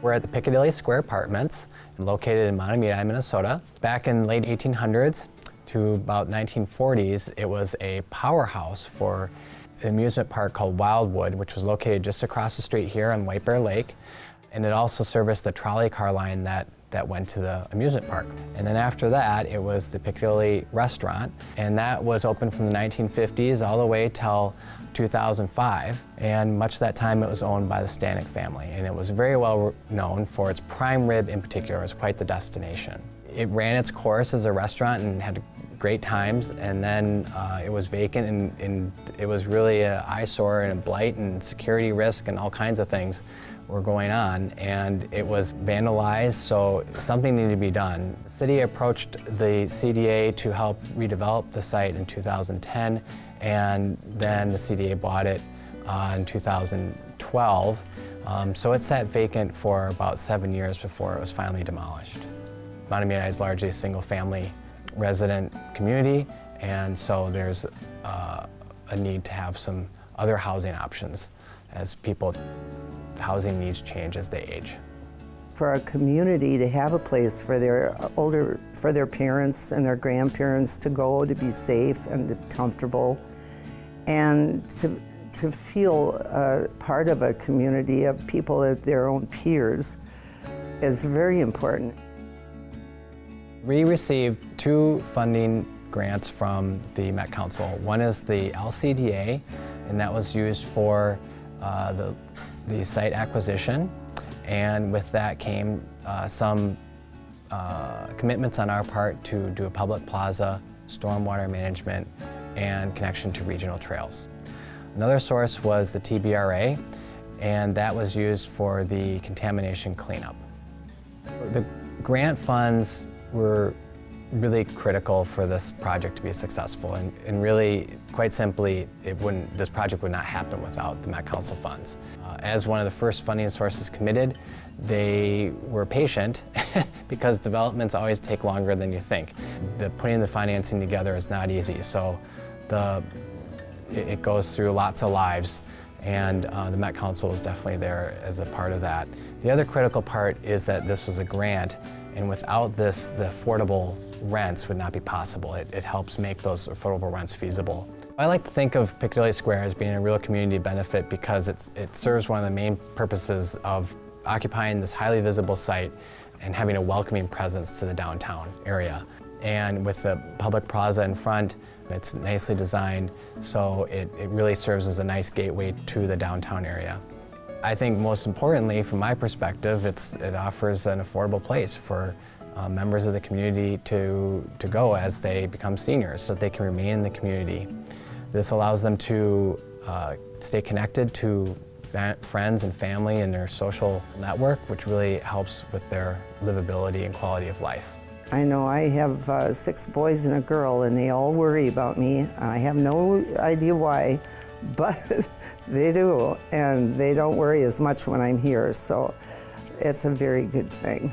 We're at the Piccadilly Square Apartments, located in Mahtomedi, Minnesota. Back in the late 1800s to about 1940s, it was a powerhouse for an amusement park called Wildwood, which was located just across the street here on White Bear Lake. And it also serviced the trolley car line that went to the amusement park. And then after that, it was the Piccadilly restaurant, and that was open from the 1950s all the way till 2005, and much of that time it was owned by the Stanek family, and it was very well known for its prime rib in particular. It was quite the destination. It ran its course as a restaurant and had great times, and then it was vacant, and it was really an eyesore and a blight and security risk and all kinds of things were going on, and it was vandalized, so something needed to be done. The city approached the CDA to help redevelop the site in 2010, and then the CDA bought it in 2012. So it sat vacant for about 7 years before it was finally demolished. Mahtomedi is largely a single-family resident community, and so there's a need to have some other housing options as housing needs change as they age. For a community to have a place for their parents and their grandparents to go, to be safe and to be comfortable, and to feel part of a community of people at their own peers is very important. We received 2 funding grants from the Met Council. One is the LCDA, and that was used for the site acquisition, and with that came some commitments on our part to do a public plaza, stormwater management, and connection to regional trails. Another source was the TBRA, and that was used for the contamination cleanup. The grant funds were really critical for this project to be successful, and really, quite simply, this project would not happen without the Met Council funds. As one of the first funding sources committed, they were patient because developments always take longer than you think. Putting the financing together is not easy, so it goes through lots of lives, and the Met Council was definitely there as a part of that. The other critical part is that this was a grant, and without this, the affordable rents would not be possible. It helps make those affordable rents feasible. I like to think of Piccadilly Square as being a real community benefit because it serves one of the main purposes of occupying this highly visible site and having a welcoming presence to the downtown area. And with the public plaza in front, it's nicely designed, so it really serves as a nice gateway to the downtown area. I think most importantly, from my perspective, it offers an affordable place for members of the community to go as they become seniors, so that they can remain in the community. This allows them to stay connected to friends and family and their social network, which really helps with their livability and quality of life. I know I have 6 boys and a girl, and they all worry about me. I have no idea why, but they do, and they don't worry as much when I'm here, so it's a very good thing.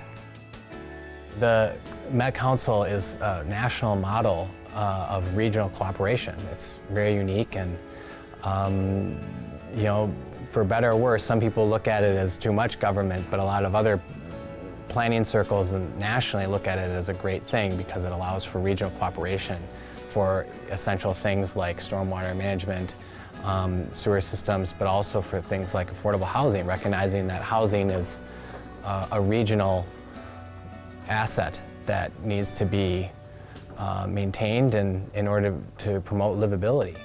The Met Council is a national model of regional cooperation. It's very unique, and you know, for better or worse, some people look at it as too much government, but a lot of other planning circles and nationally look at it as a great thing because it allows for regional cooperation for essential things like stormwater management, sewer systems, but also for things like affordable housing, recognizing that housing is a regional asset that needs to be maintained in order to promote livability.